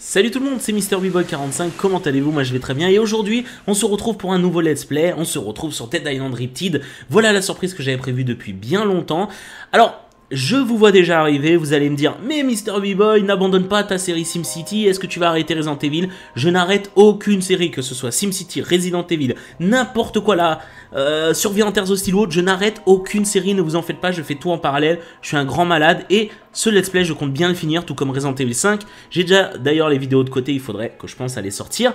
Salut tout le monde, c'est MrBboy45, comment allez-vous? Moi je vais très bien et aujourd'hui on se retrouve pour un nouveau let's play, on se retrouve sur Dead Island Riptide. Voilà la surprise que j'avais prévue depuis bien longtemps. Alors, je vous vois déjà arriver, vous allez me dire « Mais MrBboy, n'abandonne pas ta série SimCity, est-ce que tu vas arrêter Resident Evil ?» Je n'arrête aucune série, que ce soit SimCity, Resident Evil, n'importe quoi là, Survie en Terres hostiles ou autre, je n'arrête aucune série, ne vous en faites pas, je fais tout en parallèle, je suis un grand malade et ce let's play je compte bien le finir, tout comme Resident Evil 5. J'ai déjà d'ailleurs les vidéos de côté, il faudrait que je pense à les sortir.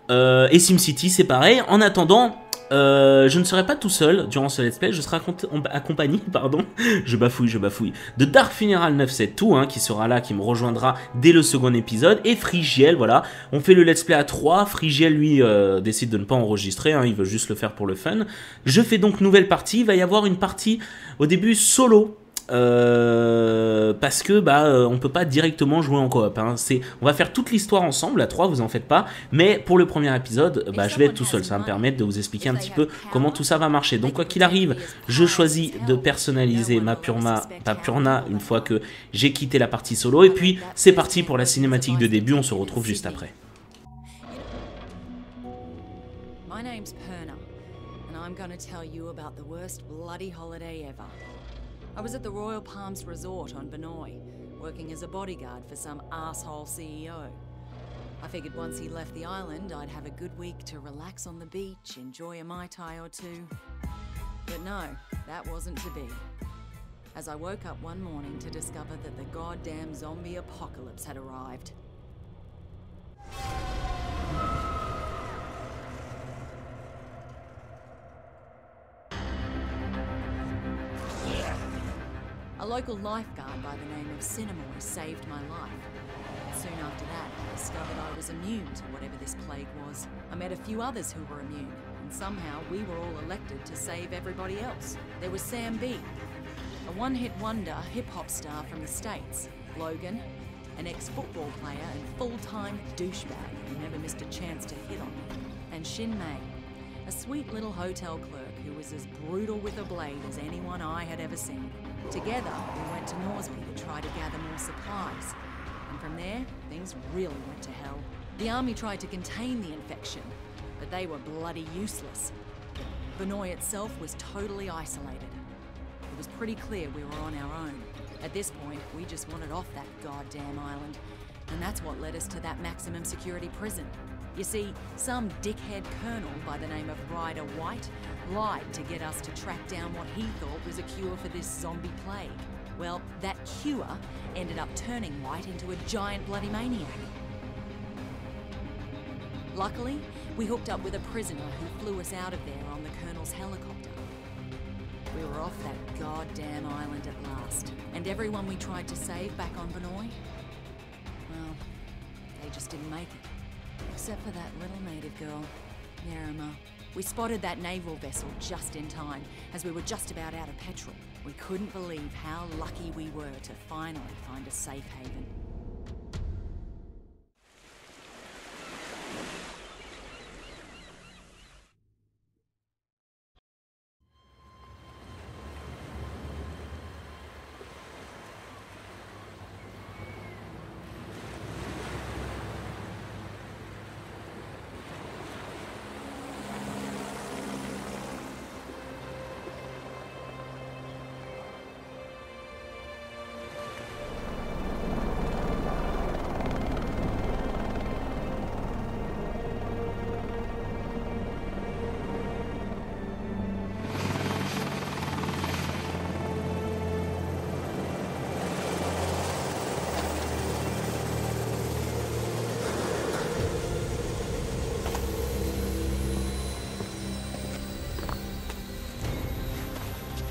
Et SimCity c'est pareil, en attendant... je ne serai pas tout seul durant ce let's play, je serai accompagné, pardon, je bafouille, de Dark Funeral 972, hein, qui sera là, qui me rejoindra dès le second épisode, et Frigiel, voilà, on fait le let's play à 3, Frigiel lui décide de ne pas enregistrer, hein, il veut juste le faire pour le fun. Je fais donc nouvelle partie, il va y avoir une partie au début solo, parce que on peut pas directement jouer en coop, hein. On va faire toute l'histoire ensemble à 3, vous en faites pas, mais pour le premier épisode je vais être tout seul, ça va me permettre de vous expliquer un petit peu comment tout ça va marcher. Donc quoi qu'il arrive, je choisis de personnaliser ma Purna une fois que j'ai quitté la partie solo, et puis c'est parti pour la cinématique de début, on se retrouve juste après. My name's Purna, and I'm gonna tell you about the worst bloody holiday ever. I was at the Royal Palms Resort on Benoy, working as a bodyguard for some asshole CEO. I figured once he left the island, I'd have a good week to relax on the beach, enjoy a Mai Tai or two. But no, that wasn't to be. As I woke up one morning to discover that the goddamn zombie apocalypse had arrived. A local lifeguard by the name of Cinemoy saved my life. Soon after that, I discovered I was immune to whatever this plague was. I met a few others who were immune, and somehow we were all elected to save everybody else. There was Sam B, a one-hit wonder hip-hop star from the States. Logan, an ex-football player and full-time douchebag who never missed a chance to hit on me. And Shin Mei, a sweet little hotel clerk who was as brutal with a blade as anyone I had ever seen. Together, we went to Norsby to try to gather more supplies. And from there, things really went to hell. The army tried to contain the infection, but they were bloody useless. Benoy itself was totally isolated. It was pretty clear we were on our own. At this point, we just wanted off that goddamn island. And that's what led us to that maximum security prison. You see, some dickhead colonel by the name of Ryder White lied to get us to track down what he thought was a cure for this zombie plague. Well, that cure ended up turning White into a giant bloody maniac. Luckily, we hooked up with a prisoner who flew us out of there on the colonel's helicopter. We were off that goddamn island at last. And everyone we tried to save back on Benoy, well, they just didn't make it. Except for that little native girl, Nerima. We spotted that naval vessel just in time, as we were just about out of petrol. We couldn't believe how lucky we were to finally find a safe haven.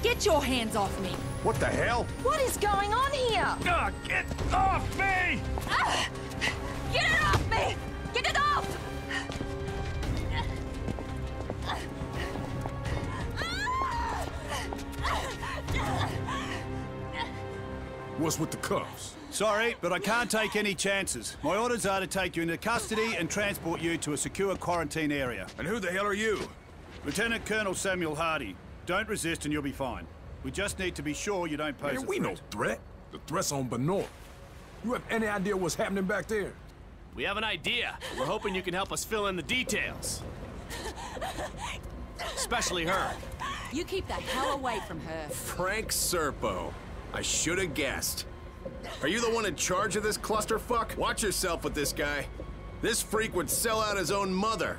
Get your hands off me! What the hell? What is going on here? Get off me! Get it off me! Get it off! What's with the cuffs? Sorry, but I can't take any chances. My orders are to take you into custody and transport you to a secure quarantine area. And who the hell are you? Lieutenant Colonel Samuel Hardy. Don't resist and you'll be fine. We just need to be sure you don't pose a Man, we threat. no threat. The threat's on Benoy. You have any idea what's happening back there? We have an idea. We're hoping you can help us fill in the details. Especially her. You keep the hell away from her. Frank Serpo. I should have guessed. Are you the one in charge of this clusterfuck? Watch yourself with this guy. This freak would sell out his own mother.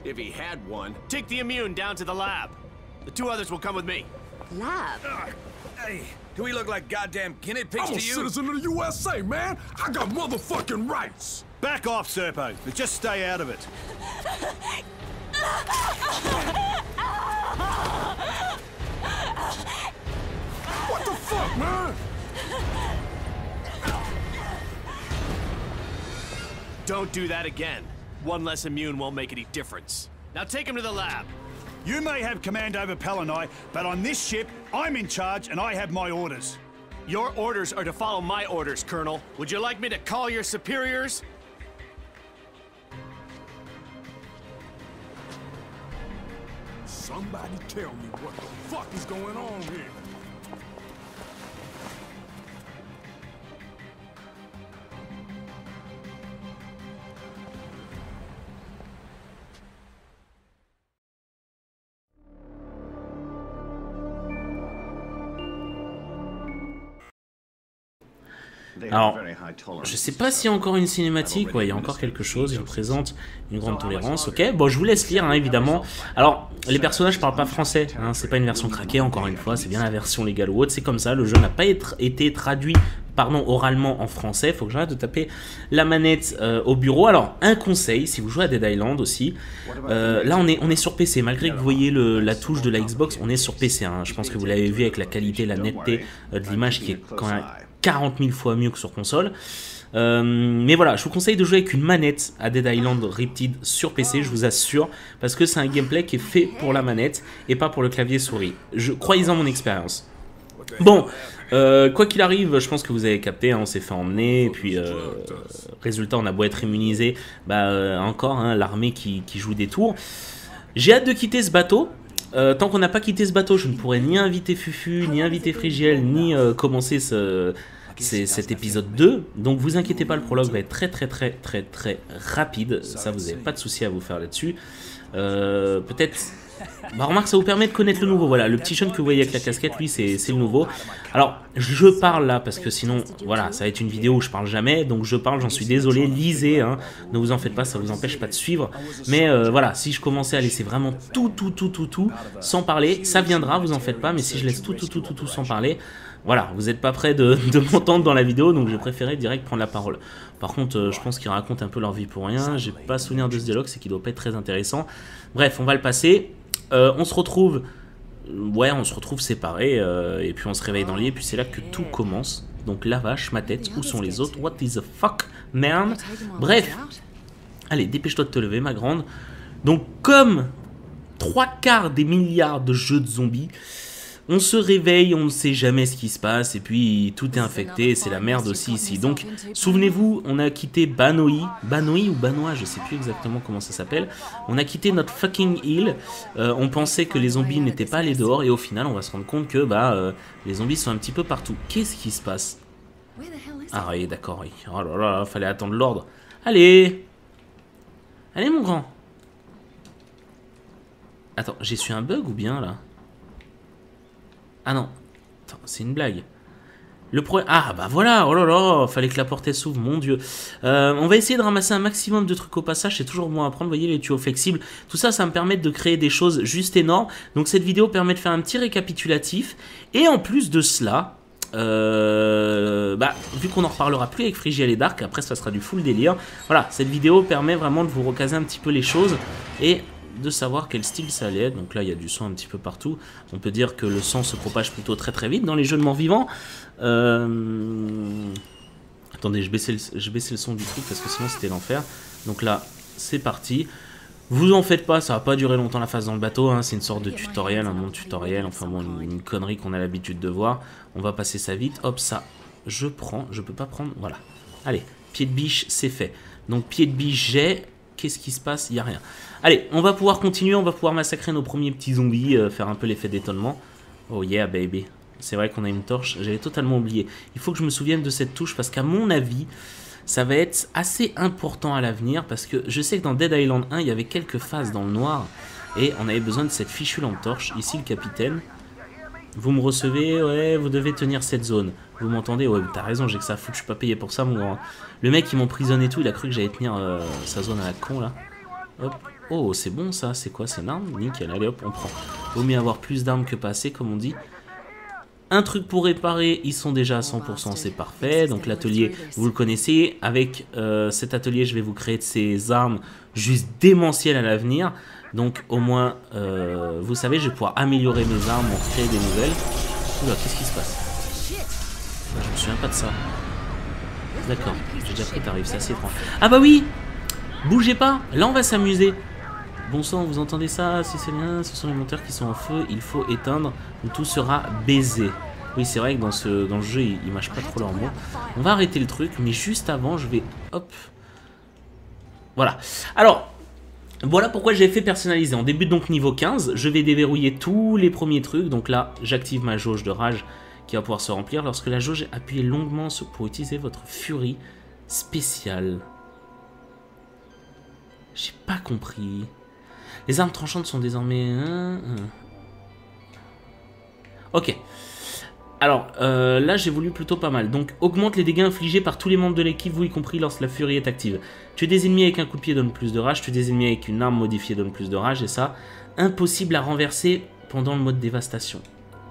If he had one. Take the immune down to the lab. The 2 others will come with me. Lab? Hey, do we look like goddamn guinea pigs I'm a to you? citizen of the USA, man. I got motherfucking rights. Back off, Serpo, but just stay out of it. What the fuck, man? Don't do that again. 1 less immune won't make any difference. Now take him to the lab. You may have command over Palanai, but on this ship, I'm in charge and I have my orders. Your orders are to follow my orders, Colonel. Would you like me to call your superiors? Somebody tell me what the fuck is going on here. Alors, je sais pas s'il y a encore une cinématique, ouais, il y a encore quelque chose, il présente une grande tolérance, ok. Bon, je vous laisse lire, hein, évidemment. Alors, les personnages parlent pas français, hein, c'est pas une version craquée, encore une fois, c'est bien la version légale ou autre, c'est comme ça, le jeu n'a pas été traduit, pardon, oralement en français, faut que j'arrête de taper la manette au bureau. Alors, un conseil, si vous jouez à Dead Island aussi, là on est sur PC, malgré que vous voyez la touche de la Xbox, on est sur PC, hein. Je pense que vous l'avez vu avec la qualité, la netteté de l'image qui est quand même 40 000 fois mieux que sur console. Mais voilà, je vous conseille de jouer avec une manette à Dead Island Riptide sur PC, je vous assure, parce que c'est un gameplay qui est fait pour la manette et pas pour le clavier souris. Croyez-en mon expérience. Bon, quoi qu'il arrive, je pense que vous avez capté, hein, on s'est fait emmener, et puis résultat, on a beau être immunisé, bah encore, hein, l'armée qui joue des tours. J'ai hâte de quitter ce bateau. Tant qu'on n'a pas quitté ce bateau, je ne pourrai ni inviter Fufu, ni inviter Frigiel, ni commencer cet épisode 2. Donc vous inquiétez pas, le prologue va être très rapide. Ça, vous n'avez pas de souci à vous faire là-dessus. Peut-être... Bah remarque, ça vous permet de connaître le nouveau. Voilà, le petit jeune que vous voyez avec la casquette, lui, c'est le nouveau. Alors, je parle là, parce que sinon, voilà, ça va être une vidéo où je parle jamais. Donc je parle, j'en suis désolé, lisez, hein. Ne vous en faites pas, ça vous empêche pas de suivre. Mais voilà, si je commençais à laisser vraiment tout sans parler, ça viendra, vous en faites pas. Mais si je laisse tout sans parler, voilà, vous n'êtes pas prêt de m'entendre dans la vidéo. Donc j'ai préféré direct prendre la parole. Par contre, je pense qu'ils racontent un peu leur vie pour rien. J'ai pas souvenir de ce dialogue, c'est qu'il doit pas être très intéressant. Bref, on va le passer. On se retrouve, on se retrouve séparés et puis on se réveille dans le lit et puis c'est là que tout commence. Donc la vache, ma tête, où sont les autres? What is the fuck, man? Bref, allez, dépêche-toi de te lever, ma grande. Donc comme 3/4 des milliards de jeux de zombies, on se réveille, on ne sait jamais ce qui se passe et puis tout est infecté, c'est la merde aussi ici. Donc souvenez-vous, on a quitté Banoi ou Banois, je sais plus exactement comment ça s'appelle. On a quitté notre fucking île, on pensait que les zombies n'étaient pas allés dehors et au final on va se rendre compte que les zombies sont un petit peu partout. Qu'est-ce qui se passe? Ah oui, d'accord, oui. Oh là là, fallait attendre l'ordre. Allez mon grand. Attends, j'ai su un bug ou bien là? Ah non, attends, c'est une blague. Le problème... Ah bah voilà, oh là là, fallait que la porte s'ouvre, mon dieu. On va essayer de ramasser un maximum de trucs au passage, c'est toujours bon à prendre, vous voyez les tuyaux flexibles. Tout ça, ça me permet de créer des choses juste énormes. Donc cette vidéo permet de faire un petit récapitulatif. Et en plus de cela, vu qu'on en reparlera plus avec Frigiel et Dark, après ça sera du full délire. Voilà, cette vidéo permet vraiment de vous recaser un petit peu les choses et de savoir quel style ça allait être. Donc là il y a du sang un petit peu partout. On peut dire que le sang se propage plutôt très vite dans les jeux de morts vivants. Attendez, je baissais le son du truc parce que sinon c'était l'enfer. Donc là c'est parti. Vous en faites pas, ça va pas durer longtemps la phase dans le bateau, hein. C'est une sorte de tutoriel, un monde tutoriel, enfin bon, une connerie qu'on a l'habitude de voir. On va passer ça vite. Hop, ça je prends, je peux pas prendre, voilà. Allez, pied de biche, c'est fait. Donc pied de biche j'ai. Qu'est-ce qui se passe? Il n'y a rien. Allez, on va pouvoir continuer, on va pouvoir massacrer nos premiers petits zombies, faire un peu l'effet d'étonnement. Oh yeah, baby. C'est vrai qu'on a une torche, j'avais totalement oublié. Il faut que je me souvienne de cette touche, parce qu'à mon avis, Ça va être assez important à l'avenir parce que je sais que dans Dead Island 1, il y avait quelques phases dans le noir et on avait besoin de cette fichue lampe torche. Ici, le capitaine. Vous me recevez, ouais, vous devez tenir cette zone. Vous m'entendez? Ouais, t'as raison, j'ai que ça à foutre, je suis pas payé pour ça, mon grand. Le mec, il m'emprisonne et tout, il a cru que j'allais tenir sa zone à la con, là. Hop. Oh, c'est bon, ça, c'est quoi? C'est une arme? Nickel, allez, hop, on prend. Vaut mieux avoir plus d'armes que pas assez, comme on dit. Un truc pour réparer, ils sont déjà à 100%, c'est parfait. Donc l'atelier, vous le connaissez. Avec cet atelier, je vais vous créer de ces armes juste démentielles à l'avenir. Donc au moins, vous savez, je vais pouvoir améliorer mes armes, en créer des nouvelles. Oula, qu'est-ce qui se passe? Je me souviens pas de ça. D'accord, j'ai déjà pris tarif, c'est assez étrange. Ah bah oui! Bougez pas, là on va s'amuser. Bon sang, vous entendez ça? Si c'est bien, ce sont les moteurs qui sont en feu, il faut éteindre, ou tout sera baisé. Oui, c'est vrai que dans le jeu, ils mâchent pas trop leurs mots. On va arrêter le truc, mais juste avant, je vais... Hop. Voilà. Alors... Voilà pourquoi j'ai fait personnaliser. On débute donc niveau 15. Je vais déverrouiller tous les premiers trucs. Donc là, j'active ma jauge de rage qui va pouvoir se remplir lorsque la jauge est appuyée longuement pour utiliser votre furie spéciale. J'ai pas compris. Les armes tranchantes sont désormais... Ok. Alors, là, j'ai voulu plutôt pas mal. Donc, augmente les dégâts infligés par tous les membres de l'équipe, vous y compris, lorsque la furie est active. Tuer des ennemis avec un coup de pied donne plus de rage. Tuer des ennemis avec une arme modifiée donne plus de rage. Et ça, impossible à renverser pendant le mode dévastation.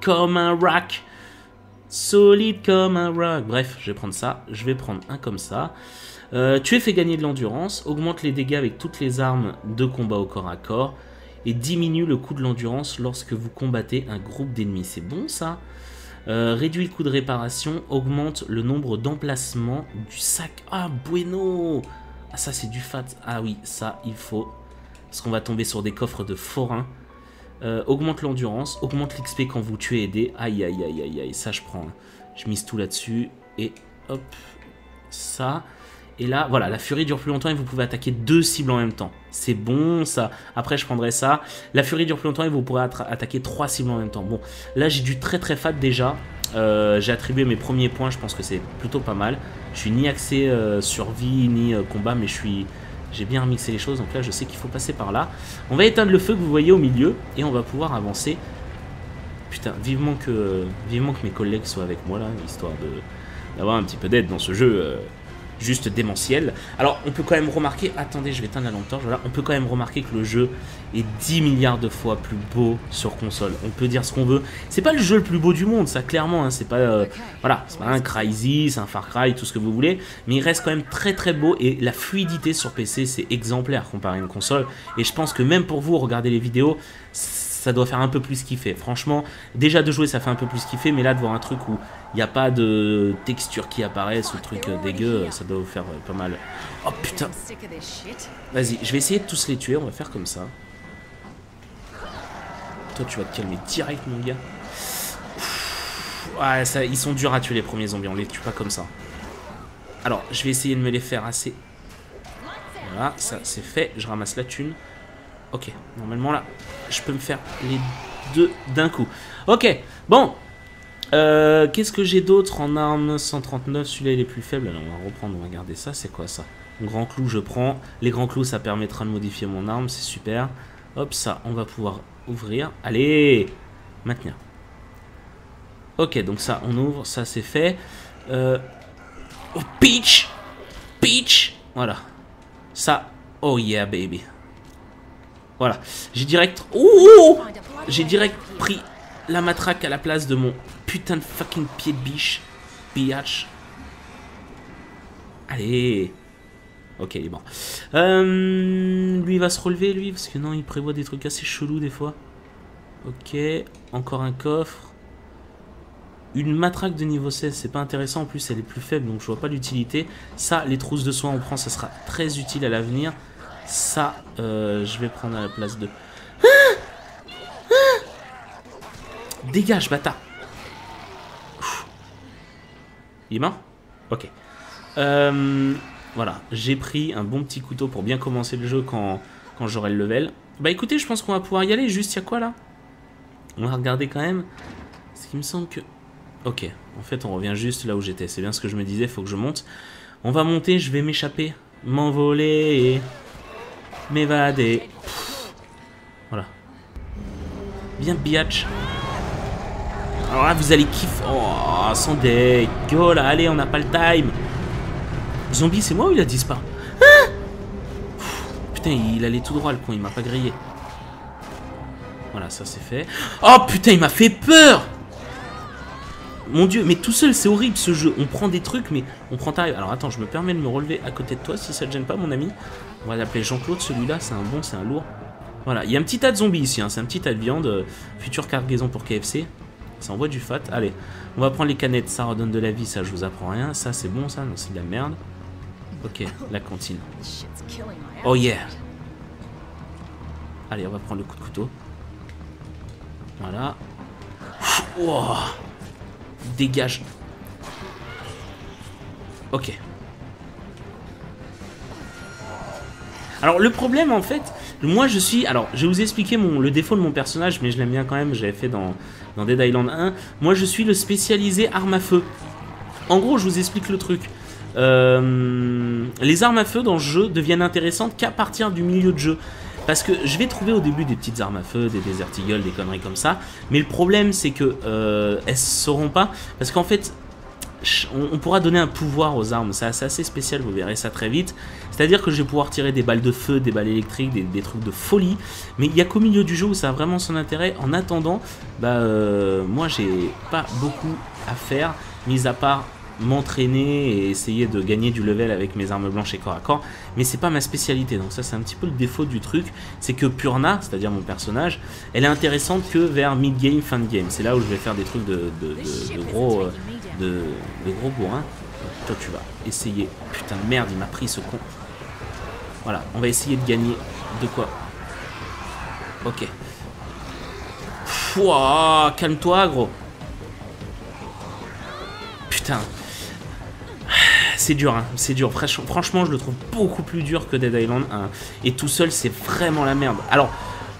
Comme un rock. Solide comme un rock. Bref, je vais prendre ça. Je vais prendre un comme ça. Tuer fait gagner de l'endurance. Augmente les dégâts avec toutes les armes de combat au corps à corps. Et diminue le coût de l'endurance lorsque vous combattez un groupe d'ennemis. C'est bon, ça? Réduit le coût de réparation, augmente le nombre d'emplacements du sac. Ah, bueno! Ah, ça, c'est du fat. Ah oui, ça, il faut. Parce qu'on va tomber sur des coffres de forains. Augmente l'endurance, augmente l'XP quand vous tuez et aidez. Aïe, aïe, aïe, aïe, aïe. Ça, je prends. Je mise tout là-dessus. Et hop, ça. Et là, voilà, la furie dure plus longtemps et vous pouvez attaquer 2 cibles en même temps. C'est bon, ça. Après, je prendrai ça. La furie dure plus longtemps et vous pourrez attaquer 3 cibles en même temps. Bon, là, j'ai du très très fat déjà. J'ai attribué mes premiers points, je pense que c'est plutôt pas mal. Je suis ni axé survie, ni combat, mais j'ai bien remixé les choses. Donc là, je sais qu'il faut passer par là. On va éteindre le feu que vous voyez au milieu et on va pouvoir avancer. Putain, vivement que mes collègues soient avec moi là, histoire d'avoir un petit peu d'aide dans ce jeu... juste démentiel. Alors, on peut quand même remarquer... Attendez, je vais éteindre la lampe torche. Voilà. On peut quand même remarquer que le jeu est 10 milliards de fois plus beau sur console. On peut dire ce qu'on veut. C'est pas le jeu le plus beau du monde, ça, clairement. Hein. C'est pas... voilà, c'est pas un Crysis, un Far Cry, tout ce que vous voulez. Mais il reste quand même très très beau. Et la fluidité sur PC, c'est exemplaire comparé à une console. Et je pense que même pour vous, regardez les vidéos... ça doit faire un peu plus kiffer. Franchement, déjà de jouer, ça fait un peu plus kiffer, mais là, de voir un truc où il n'y a pas de texture qui apparaissent ou truc dégueu, ça doit vous faire pas mal. Oh putain. Vas-y, je vais essayer de tous les tuer, on va faire comme ça. Toi, tu vas te calmer direct, mon gars. Ouais, ça, ils sont durs à tuer, les premiers zombies, on les tue pas comme ça. Alors, je vais essayer de me les faire assez... Voilà, ça c'est fait, je ramasse la thune. Ok, normalement là, je peux me faire les 2 d'un coup. Ok, bon. Qu'est-ce que j'ai d'autre en armes? 139, celui-là il est plus faible. Alors on va reprendre, on va garder ça. C'est quoi ça? Grand clou, je prends. Les grands clous, ça permettra de modifier mon arme, c'est super. Hop, ça, on va pouvoir ouvrir. Allez, maintenir. Ok, donc ça, on ouvre, ça c'est fait. Oh, Peach! Peach! Voilà. Ça, oh yeah, baby. Voilà, j'ai direct... Ouh, j'ai direct pris la matraque à la place de mon putain de fucking pied de biche. Biatch. Allez. Ok, il est bon. Lui, il va se relever, lui, parce que non, il prévoit des trucs assez chelous, des fois. Ok, encore un coffre. Une matraque de niveau 16, c'est pas intéressant. En plus, elle est plus faible, donc je vois pas l'utilité. Ça, les trousses de soins, on prend, ça sera très utile à l'avenir. Ça, je vais prendre à la place de... Dégage, bâtard. Il est mort? Ok. Voilà, j'ai pris un bon petit couteau pour bien commencer le jeu quand j'aurai le level. Bah écoutez, je pense qu'on va pouvoir y aller. Juste, il y a quoi là? On va regarder quand même. Parce qu'il me semble que... Ok, en fait, on revient juste là où j'étais. C'est bien ce que je me disais, il faut que je monte. On va monter, je vais m'échapper. M'envoler. M'évader. Voilà. Bien biatch. Alors là, vous allez kiffer. Oh, sans deck. Go là, allez, on n'a pas le time. Zombie, c'est moi ou il a disparu? Ah, putain, il allait tout droit, le con, il m'a pas grillé. Voilà, ça c'est fait. Oh putain, il m'a fait peur. Mon dieu, mais tout seul, c'est horrible ce jeu. On prend des trucs, mais on prend ta... Alors attends, je me permets de me relever à côté de toi, si ça te gêne pas, mon ami. On va l'appeler Jean-Claude, celui-là, c'est un bon, c'est un lourd. Voilà, il y a un petit tas de zombies ici, hein. C'est un petit tas de viande. Future cargaison pour KFC. Ça envoie du fat. Allez, on va prendre les canettes, ça redonne de la vie, ça je vous apprends rien. Ça c'est bon, ça, non, c'est de la merde. Ok, la cantine. Oh yeah. Allez, on va prendre le coup de couteau. Voilà. Wow. Dégage. Ok. Alors le problème en fait, moi je suis... Alors je vais vous expliquer le défaut de mon personnage, mais je l'aime bien quand même, j'avais fait dans Dead Island 1. Moi je suis le spécialisé arme à feu. En gros je vous explique le truc. Les armes à feu dans le jeu deviennent intéressantes qu'à partir du milieu de jeu. Parce que je vais trouver au début des petites armes à feu, des Desert Eagle, des conneries comme ça. Mais le problème c'est que elles ne sauront pas. Parce qu'en fait, on pourra donner un pouvoir aux armes. C'est assez spécial, vous verrez ça très vite. C'est-à-dire que je vais pouvoir tirer des balles de feu, des balles électriques, des trucs de folie. Mais il n'y a qu'au milieu du jeu où ça a vraiment son intérêt. En attendant, moi j'ai pas beaucoup à faire, mis à part m'entraîner et essayer de gagner du level avec mes armes blanches et corps à corps, mais c'est pas ma spécialité. Donc ça c'est un petit peu le défaut du truc, c'est que Purna, c'est-à-dire mon personnage, elle est intéressante que vers mid-game, fin de game. C'est là où je vais faire des trucs de gros bourrins. Toi tu vas essayer, putain de merde, il m'a pris ce con. Voilà, on va essayer de gagner de quoi. Ok. Pouah, calme-toi gros. Putain. C'est dur, hein, c'est dur. Franchement, je le trouve beaucoup plus dur que Dead Island 1. Et tout seul, c'est vraiment la merde. Alors,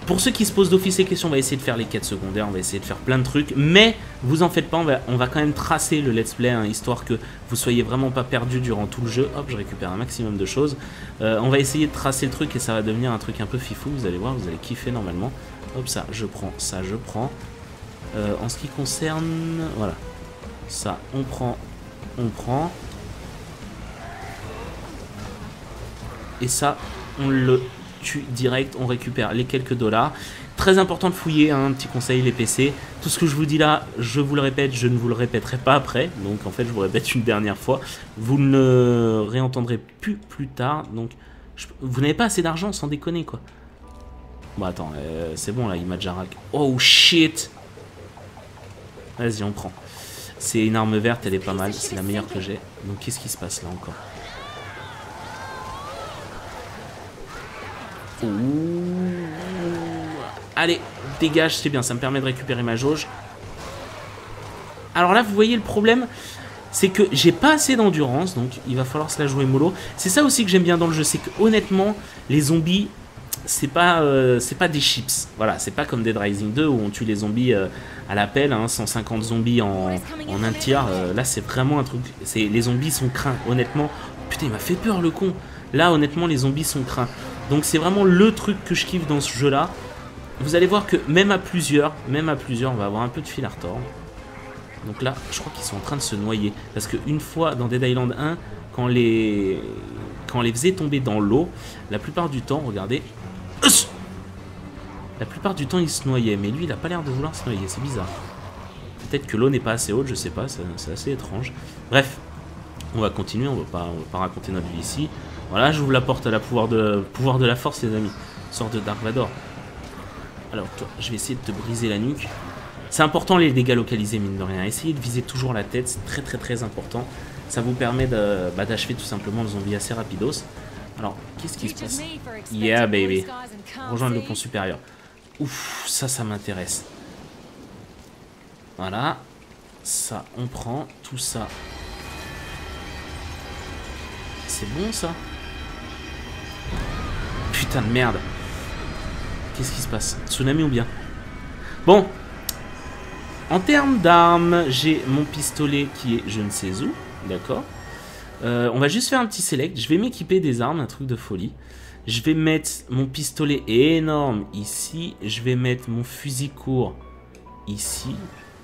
pour ceux qui se posent d'office les questions, on va essayer de faire les quêtes secondaires, on va essayer de faire plein de trucs. Mais, vous en faites pas, on va quand même tracer le let's play, hein, histoire que vous soyez vraiment pas perdu durant tout le jeu. Hop, je récupère un maximum de choses. On va essayer de tracer le truc et ça va devenir un truc un peu fifou. Vous allez voir, vous allez kiffer normalement. Hop, ça, je prends, ça, je prends. En ce qui concerne... Voilà. Ça, on prend... Et ça, on le tue direct, on récupère les quelques dollars. Très important de fouiller, hein, un petit conseil, les PC. Tout ce que je vous dis là, je vous le répète, je ne vous le répéterai pas après. Donc en fait, je vous répète une dernière fois. Vous ne le réentendrez plus tard. Donc, vous n'avez pas assez d'argent, sans déconner, quoi. Bon, attends, c'est bon, là, il m'a déjà rack. Oh, shit. Vas-y, on prend. C'est une arme verte, elle est pas mal. C'est la meilleure que j'ai. Donc, qu'est-ce qui se passe là encore? Ouh. Allez, dégage, c'est bien, ça me permet de récupérer ma jauge. Alors là, vous voyez le problème, c'est que j'ai pas assez d'endurance, donc il va falloir se la jouer mollo. C'est ça aussi que j'aime bien dans le jeu, c'est que honnêtement, les zombies, c'est pas des chips. Voilà, c'est pas comme Dead Rising 2 où on tue les zombies à la pelle, hein, 150 zombies en un tir. Là, c'est vraiment un truc, les zombies sont craints, honnêtement. Putain, il m'a fait peur le con. Là, honnêtement, les zombies sont craints. Donc c'est vraiment le truc que je kiffe dans ce jeu-là. Vous allez voir que même à plusieurs, on va avoir un peu de fil à retordre. Donc là, je crois qu'ils sont en train de se noyer. Parce qu'une fois, dans Dead Island 1, quand on les faisait tomber dans l'eau, la plupart du temps, regardez... La plupart du temps, ils se noyaient. Mais lui, il n'a pas l'air de vouloir se noyer, c'est bizarre. Peut-être que l'eau n'est pas assez haute, je sais pas, c'est assez étrange. Bref, on va continuer, on va pas raconter notre vie ici. Voilà, j'ouvre la porte à la pouvoir de la force, les amis. Sort de Dark Vador. Alors, toi, je vais essayer de te briser la nuque. C'est important les dégâts localisés, mine de rien. Essayez de viser toujours la tête, c'est très très très important. Ça vous permet d'achever tout simplement le zombie assez rapidos. Alors, qu'est-ce qui se passe? Yeah, baby. Rejoindre le pont supérieur. Ouf, ça m'intéresse. Voilà. Ça, on prend. Tout ça. C'est bon, ça? Putain de merde. Qu'est-ce qui se passe? Tsunami ou bien? Bon. En termes d'armes, j'ai mon pistolet qui est je ne sais où. D'accord. On va juste faire un petit select. Je vais m'équiper des armes, un truc de folie. Je vais mettre mon pistolet énorme ici. Je vais mettre mon fusil court ici.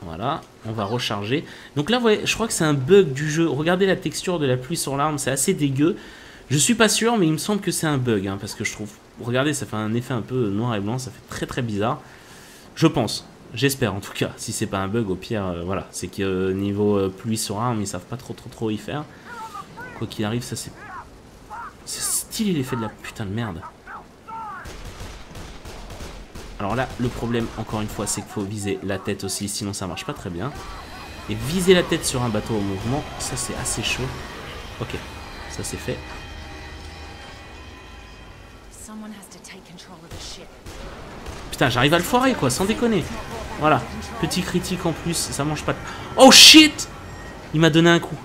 Voilà, on va recharger. Donc là, vous voyez, je crois que c'est un bug du jeu. Regardez la texture de la pluie sur l'arme, c'est assez dégueu. Je suis pas sûr, mais il me semble que c'est un bug. Hein, parce que je trouve... Regardez, ça fait un effet un peu noir et blanc. Ça fait très très bizarre. Je pense. J'espère en tout cas. Si c'est pas un bug, au pire, voilà. C'est que niveau pluie sur arme, ils savent pas trop y faire. Quoi qu'il arrive, ça c'est... C'est stylé l'effet de la putain de merde. Alors là, le problème, encore une fois, c'est qu'il faut viser la tête aussi, sinon ça marche pas très bien. Et viser la tête sur un bateau en mouvement, ça c'est assez chaud. Ok, ça c'est fait. Putain, j'arrive à le foirer quoi, sans déconner. Voilà, petit critique en plus, ça mange pas de... Oh shit! Il m'a donné un coup.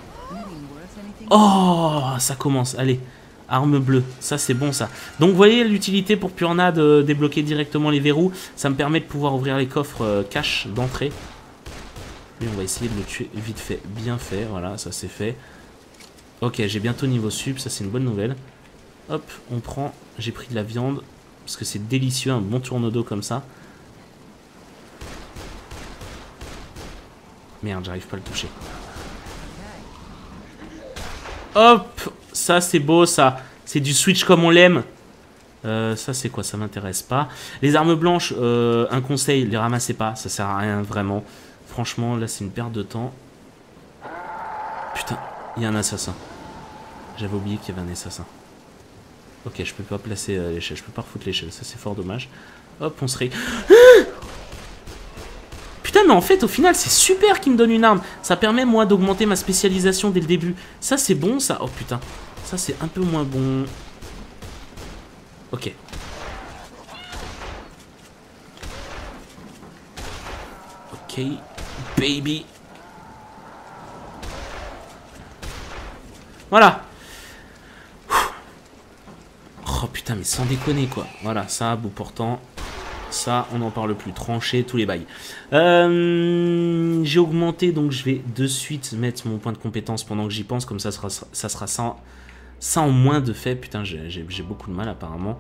Oh, ça commence, allez. Arme bleue, ça c'est bon ça. Donc vous voyez l'utilité pour Purna de débloquer directement les verrous. Ça me permet de pouvoir ouvrir les coffres cash d'entrée. Et on va essayer de le tuer vite fait, bien fait, voilà, ça c'est fait. Ok, j'ai bientôt niveau sup, ça c'est une bonne nouvelle. Hop, on prend, j'ai pris de la viande, parce que c'est délicieux, un bon tourneau d'eau comme ça. Merde, j'arrive pas à le toucher. Hop, ça c'est beau ça. C'est du switch comme on l'aime. Ça c'est quoi? Ça m'intéresse pas. Les armes blanches, un conseil, les ramassez pas. Ça sert à rien vraiment. Franchement, là c'est une perte de temps. Putain, il y a un assassin. J'avais oublié qu'il y avait un assassin. Ok, je peux pas placer l'échelle. Je peux pas refoutre l'échelle. Ça c'est fort dommage. Hop, on serait... Putain, mais en fait, au final, c'est super qu'il me donne une arme. Ça permet, moi, d'augmenter ma spécialisation dès le début. Ça, c'est bon, ça. Oh, putain. Ça, c'est un peu moins bon. Ok. Ok. Baby. Voilà. Oh, putain, mais sans déconner, quoi. Voilà, ça, à bout portant... Ça, on n'en parle plus. Tranché, tous les bails. J'ai augmenté, donc je vais de suite mettre mon point de compétence pendant que j'y pense. Comme ça sera ça en moins de fait. Putain, j'ai beaucoup de mal apparemment.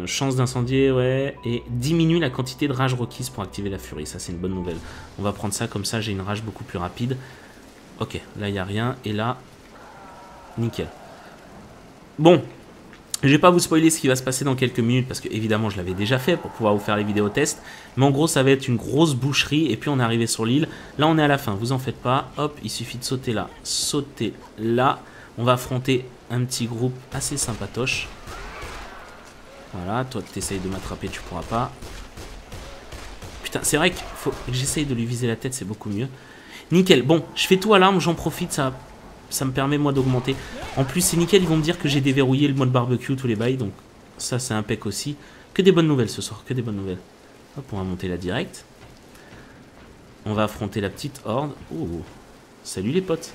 Chance d'incendier, ouais. Et diminue la quantité de rage requise pour activer la furie. Ça, c'est une bonne nouvelle. On va prendre ça, comme ça, j'ai une rage beaucoup plus rapide. Ok, là, il n'y a rien. Et là, nickel. Bon. Je vais pas vous spoiler ce qui va se passer dans quelques minutes parce que évidemment je l'avais déjà fait pour pouvoir vous faire les vidéos tests. Mais en gros ça va être une grosse boucherie et puis on est arrivé sur l'île. Là on est à la fin, vous en faites pas. Hop, il suffit de sauter là, sauter là. On va affronter un petit groupe assez sympatoche. Voilà, toi tu essayes de m'attraper, tu pourras pas. Putain, c'est vrai qu'il faut que j'essaye de lui viser la tête, c'est beaucoup mieux. Nickel, bon, je fais tout à l'arme, j'en profite, ça me permet moi d'augmenter. En plus c'est nickel, ils vont me dire que j'ai déverrouillé le mode barbecue, tous les bails, donc ça c'est impec aussi. Que des bonnes nouvelles ce soir, que des bonnes nouvelles. Hop, on va monter là direct. On va affronter la petite horde. Oh, salut les potes.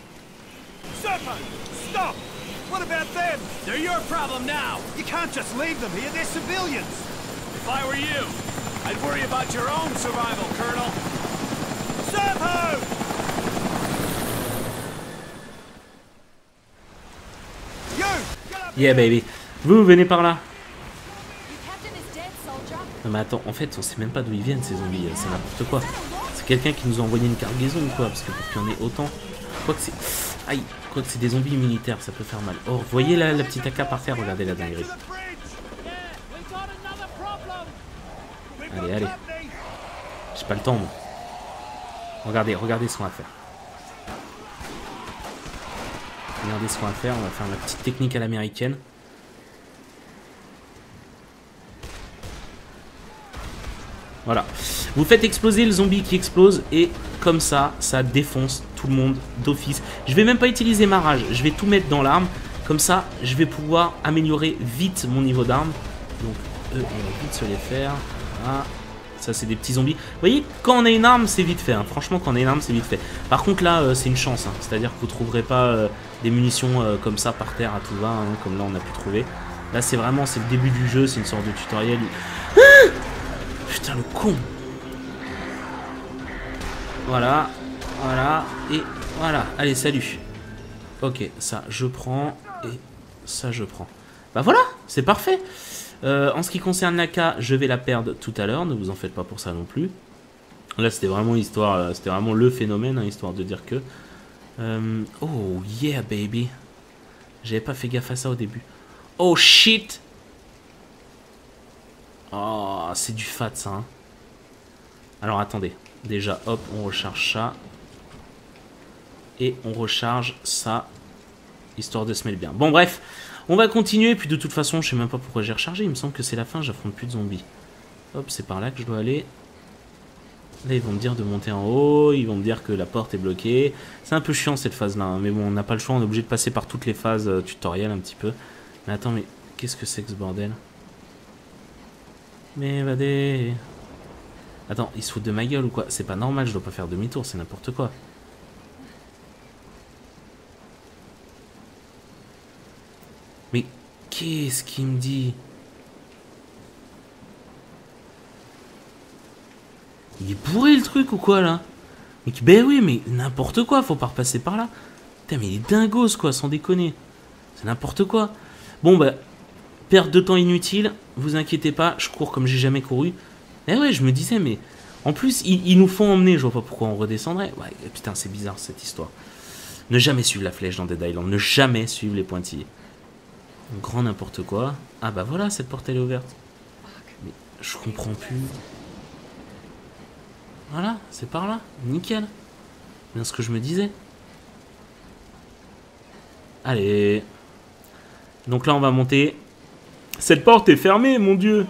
Stop! What about them? They're your problem now. You can't just leave them here, they're civilians. If I were you, I'd worry about your own survival, Colonel. Servo! Yeah baby. Vous venez par là. Non mais attends, en fait on sait même pas d'où ils viennent ces zombies, c'est n'importe quoi. C'est quelqu'un qui nous a envoyé une cargaison ou quoi? Parce que pour qu'il y en ait autant. Quoi que c'est... Aïe, quoi que c'est des zombies militaires, ça peut faire mal. Oh, vous voyez la petite AK par terre, regardez la dinguerie. Allez, allez. J'ai pas le temps moi. Regardez ce qu'on va faire. Regardez ce qu'on va faire, on va faire la petite technique à l'américaine. Voilà. Vous faites exploser le zombie qui explose et comme ça, ça défonce tout le monde d'office. Je vais même pas utiliser ma rage, je vais tout mettre dans l'arme. Comme ça, je vais pouvoir améliorer vite mon niveau d'arme. Donc, eux, on va vite se les faire. Voilà. Ça, c'est des petits zombies. Vous voyez, quand on a une arme, c'est vite fait. Hein. Franchement, quand on a une arme, c'est vite fait. Par contre, là, c'est une chance. Hein. C'est-à-dire que vous trouverez pas des munitions comme ça par terre à tout va, hein, comme là, on a pu trouver. Là, c'est vraiment, c'est le début du jeu. C'est une sorte de tutoriel. Ah, putain, le con. Voilà. Voilà. Et voilà. Allez, salut. Ok, ça je prends et ça je prends. Bah voilà, c'est parfait. En ce qui concerne l'AK, je vais la perdre tout à l'heure, ne vous en faites pas pour ça non plus. Là c'était vraiment histoire, c'était vraiment le phénomène, hein, histoire de dire que... oh yeah baby. J'avais pas fait gaffe à ça au début. Oh shit. Oh, c'est du fat ça. Hein. Alors attendez, déjà hop, on recharge ça. Et on recharge ça, histoire de se mettre bien. Bon bref, on va continuer, puis de toute façon, je sais même pas pourquoi j'ai rechargé, il me semble que c'est la fin, j'affronte plus de zombies. Hop, c'est par là que je dois aller. Là, ils vont me dire de monter en haut, ils vont me dire que la porte est bloquée. C'est un peu chiant cette phase-là, hein, mais bon, on n'a pas le choix, on est obligé de passer par toutes les phases tutorielles un petit peu. Mais attends, mais qu'est-ce que c'est que ce bordel? Mais vadé. Attends, ils se foutent de ma gueule ou quoi? C'est pas normal, je dois pas faire demi-tour, c'est n'importe quoi. Mais qu'est-ce qu'il me dit? Il est bourré le truc ou quoi là? Mais ben oui, mais n'importe quoi, faut pas repasser par là. Putain, mais il est dingos quoi, sans déconner. C'est n'importe quoi. Bon bah, perte de temps inutile, vous inquiétez pas, je cours comme j'ai jamais couru. Eh ouais, je me disais, mais en plus, ils nous font emmener, je vois pas pourquoi on redescendrait. Ouais, putain, c'est bizarre cette histoire. Ne jamais suivre la flèche dans Dead Island, ne jamais suivre les pointillés. Grand n'importe quoi. Ah bah voilà, cette porte elle est ouverte. Mais je comprends plus. Voilà, c'est par là. Nickel. Bien ce que je me disais. Allez. Donc là on va monter. Cette porte est fermée, mon dieu.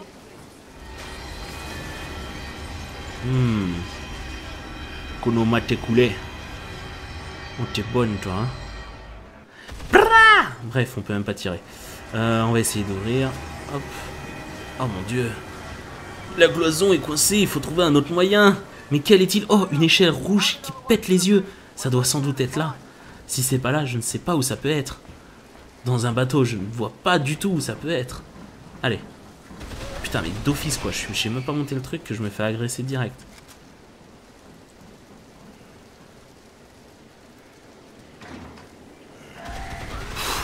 Konoma t'es coulé. Oh t'es bonne toi hein. Bref, on peut même pas tirer. On va essayer d'ouvrir. Hop. Oh mon dieu. La cloison est coincée, il faut trouver un autre moyen. Mais quel est-il? Oh, une échelle rouge qui pète les yeux. Ça doit sans doute être là. Si c'est pas là, je ne sais pas où ça peut être. Dans un bateau, je ne vois pas du tout où ça peut être. Allez. Putain, mais d'office quoi, je sais même pas monter le truc que je me fais agresser direct.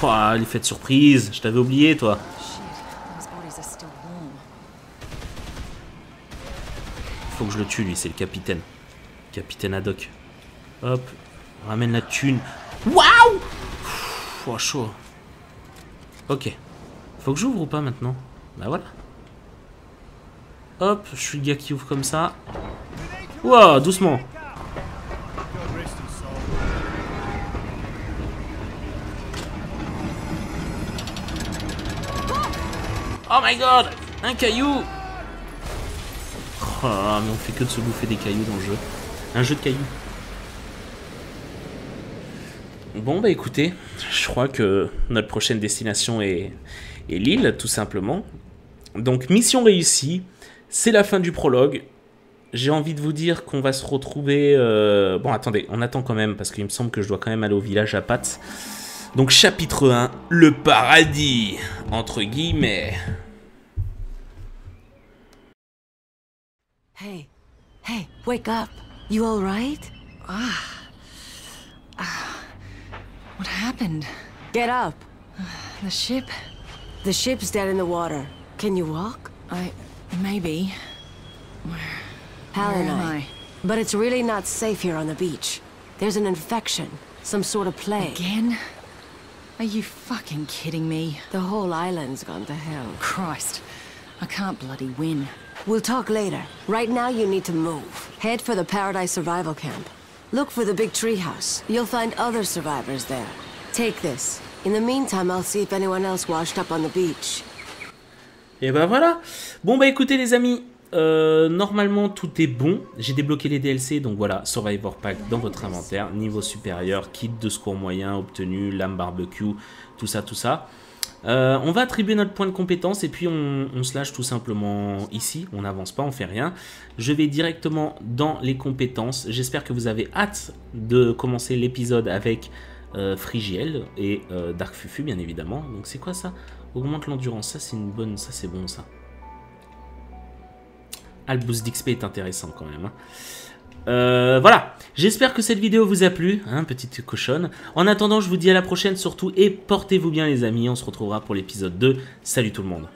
Ouah, l'effet de surprise, je t'avais oublié toi. Faut que je le tue lui, c'est le capitaine. Capitaine Haddock. Hop, ramène la thune. Waouh! Oh, chaud. Ok. Faut que j'ouvre ou pas maintenant? Bah voilà. Hop, je suis le gars qui ouvre comme ça. Wow, doucement. Oh my god! Un caillou! Oh là là, mais on fait que de se bouffer des cailloux dans le jeu. Un jeu de cailloux. Bon bah écoutez, je crois que notre prochaine destination est l'île, tout simplement. Donc mission réussie, c'est la fin du prologue. J'ai envie de vous dire qu'on va se retrouver... Bon attendez, on attend quand même, parce qu'il me semble que je dois quand même aller au village à Pat. Donc chapitre 1, le paradis, entre guillemets. Hey, wake up. You all right? What happened? Get up. The ship? The ship's dead in the water. Can you walk? Maybe. Hal Where and am I. I? But it's really not safe here on the beach. There's an infection. Some sort of plague. Again? Are you fucking kidding me? The whole island's gone to hell. Christ. I can't bloody win. We'll talk later. Right now you need to move. Head for the Paradise Survival Camp. Look for the big treehouse. You'll find other survivors there. Take this. In the meantime, I'll see if anyone else washed up on the beach. Et bah voilà. Bon bah écoutez les amis, normalement tout est bon. J'ai débloqué les DLC, donc voilà, Survivor Pack dans votre inventaire, niveau supérieur, kit de secours moyen obtenu, lame barbecue, tout ça, tout ça. On va attribuer notre point de compétence et puis on se lâche tout simplement ici, on n'avance pas, on fait rien. Je vais directement dans les compétences. J'espère que vous avez hâte de commencer l'épisode avec Frigiel et Dark Fufu bien évidemment. Donc c'est quoi ça? Augmente l'endurance, ça c'est une bonne, ça c'est bon ça. Ah, le boost d'XP est intéressant quand même. Hein. Voilà, j'espère que cette vidéo vous a plu, hein, petite cochonne. En attendant, je vous dis à la prochaine surtout et portez-vous bien les amis, on se retrouvera pour l'épisode 2. Salut tout le monde.